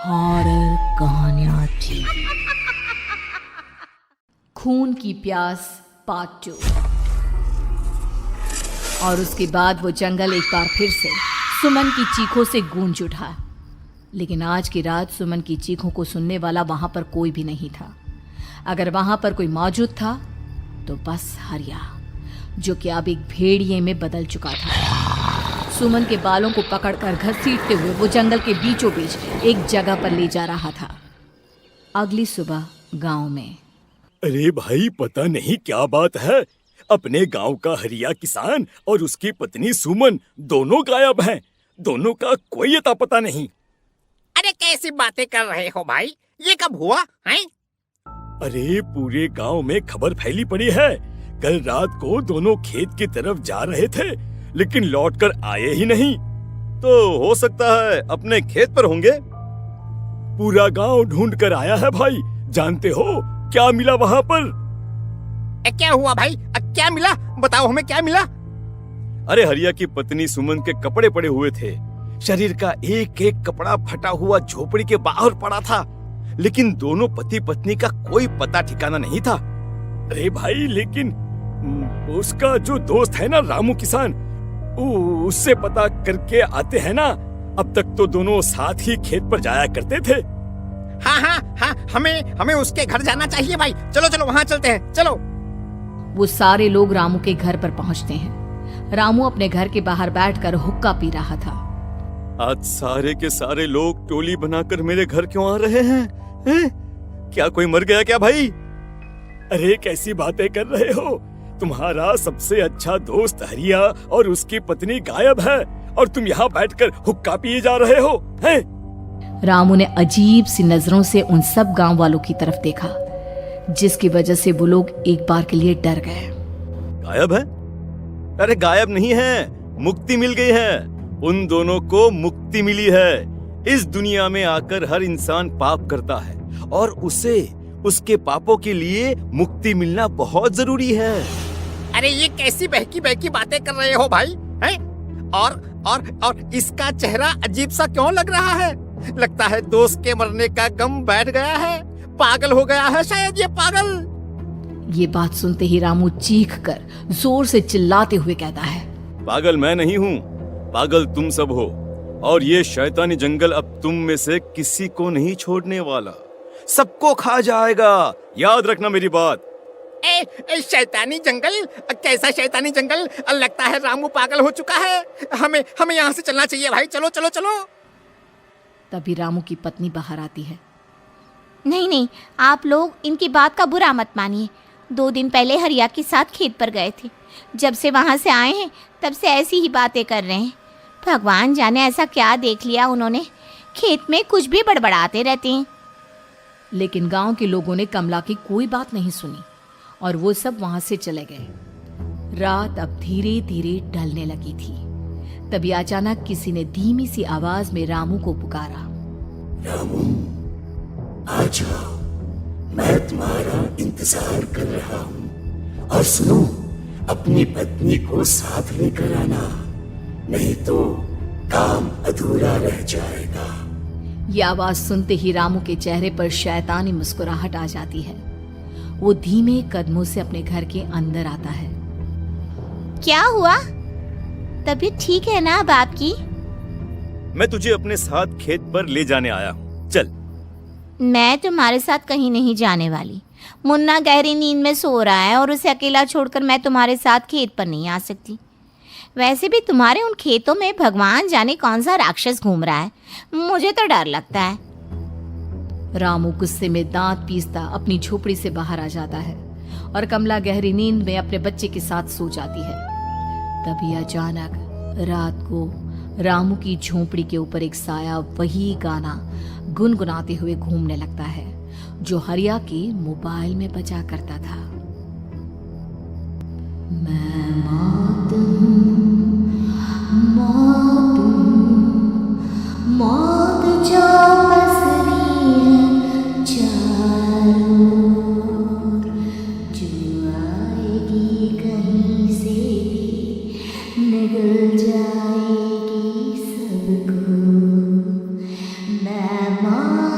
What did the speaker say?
Horror कहानियां थी। खून की प्यास पार्ट 2। और उसके बाद वो जंगल एक बार फिर से सुमन की चीखों से गूंज उठा। लेकिन आज की रात सुमन की चीखों को सुनने वाला वहां पर कोई भी नहीं था। अगर वहां पर कोई मौजूद था तो बस हरिया, जो कि अब एक भेड़िए में बदल चुका था। सुमन के बालों को पकड़कर घसीटते हुए वो जंगल के बीचों बीच एक जगह पर ले जा रहा था। अगली सुबह गांव में। अरे भाई, पता नहीं क्या बात है, अपने गांव का हरिया किसान और उसकी पत्नी सुमन दोनों गायब हैं। दोनों का कोई अता पता नहीं। अरे कैसी बातें कर रहे हो भाई, ये कब हुआ है? अरे पूरे गांव में खबर फैली पड़ी है। कल रात को दोनों खेत की तरफ जा रहे थे, लेकिन लौटकर आए ही नहीं। तो हो सकता है अपने खेत पर होंगे। पूरा गांव ढूंढ कर आया है भाई। जानते हो क्या मिला वहां पर? क्या हुआ भाई? क्या मिला? बताओ हमें, क्या मिला? अरे हरिया की पत्नी सुमन के कपड़े पड़े हुए थे। शरीर का एक एक कपड़ा फटा हुआ झोपड़ी के बाहर पड़ा था, लेकिन दोनों पति पत्नी का कोई पता ठिकाना नहीं था। अरे भाई, लेकिन उसका जो दोस्त है ना रामू किसान, उससे पता करके आते हैं ना। अब तक तो दोनों साथ ही खेत पर जाया करते थे। हाँ, हमें उसके घर जाना चाहिए भाई। चलो वहाँ चलते हैं, चलो। वो सारे लोग रामू के घर पर पहुंचते हैं। रामू अपने घर के बाहर बैठकर हुक्का पी रहा था। आज सारे के सारे लोग टोली बनाकर मेरे घर क्यों आ रहे हैं? क्या कोई मर गया क्या भाई? अरे कैसी बातें कर रहे हो? तुम्हारा सबसे अच्छा दोस्त हरिया और उसकी पत्नी गायब है और तुम यहाँ बैठकर हुक्का पिए जा रहे हो, हैं? रामू ने अजीब सी नजरों से उन सब गांव वालों की तरफ देखा, जिसकी वजह से वो लोग एक बार के लिए डर गए। गायब है? अरे गायब नहीं है, मुक्ति मिल गई है। उन दोनों को मुक्ति मिली है। इस दुनिया में आकर हर इंसान पाप करता है और उसे उसके पापों के लिए मुक्ति मिलना बहुत जरूरी है। अरे ये कैसी बहकी बातें कर रहे हो भाई, हैं? और इसका चेहरा अजीब सा क्यों लग रहा है? लगता है दोस्त के मरने का गम बैठ गया है। पागल हो गया है शायद ये पागल। ये बात सुनते ही रामू चीख कर जोर से चिल्लाते हुए कहता है, पागल मैं नहीं हूँ, पागल तुम सब हो। और ये शैतानी जंगल अब तुम में से किसी को नहीं छोड़ने वाला, सबको खा जाएगा। याद रखना मेरी बात। शैतानी जंगल? कैसा शैतानी जंगल? लगता है रामू पागल हो चुका है। हमें यहाँ से चलना चाहिए भाई। चलो। तभी रामू की पत्नी बाहर आती है। नहीं, आप लोग इनकी बात का बुरा मत मानिए। 2 दिन पहले हरिया के साथ खेत पर गए थे। जब से वहाँ से आए हैं तब से ऐसी ही बातें कर रहे हैं। भगवान जाने ऐसा क्या देख लिया उन्होंने, खेत में कुछ भी बड़बड़ाते रहते हैं। लेकिन गांव के लोगों ने कमला की कोई बात नहीं सुनी और वो सब वहां से चले गए। रात अब धीरे धीरे ढलने लगी थी। तभी अचानक किसी ने धीमी सी आवाज में रामू को पुकारा। रामू, आ जाओ, मैं तुम्हारा इंतजार कर रहा हूँ। और सुनो, अपनी पत्नी को साथ लेकर आना, नहीं तो काम अधूरा रह जाएगा। ये आवाज सुनते ही रामू के चेहरे पर शैतानी मुस्कुराहट आ जाती है। वो धीमे कदमों से अपने घर के अंदर आता है। क्या हुआ? तबीयत ठीक है ना अब आपकी? मैं तुझे अपने साथ खेत पर ले जाने आया हूँ, चल। मैं तुम्हारे साथ कहीं नहीं जाने वाली। मुन्ना गहरी नींद में सो रहा है और उसे अकेला छोड़कर मैं तुम्हारे साथ खेत पर नहीं आ सकती। वैसे भी तुम्हारे उन खेतों में भगवान जाने कौन सा राक्षस घूम रहा है, मुझे तो डर लगता है। रामू गुस्से में दांत पीसता अपनी झोपड़ी से बाहर आ जाता है और कमला गहरी नींद में अपने बच्चे के साथ सो जाती है। तभी अचानक रात को रामू की झोपड़ी के ऊपर एक साया वही गाना गुनगुनाते हुए घूमने लगता है जो हरिया के मोबाइल में बजा करता था। मैं मौत जो बसरी है चारों ओर, जो आएगी कहीं से भी निगल जाएगी सबको। मैं है माँ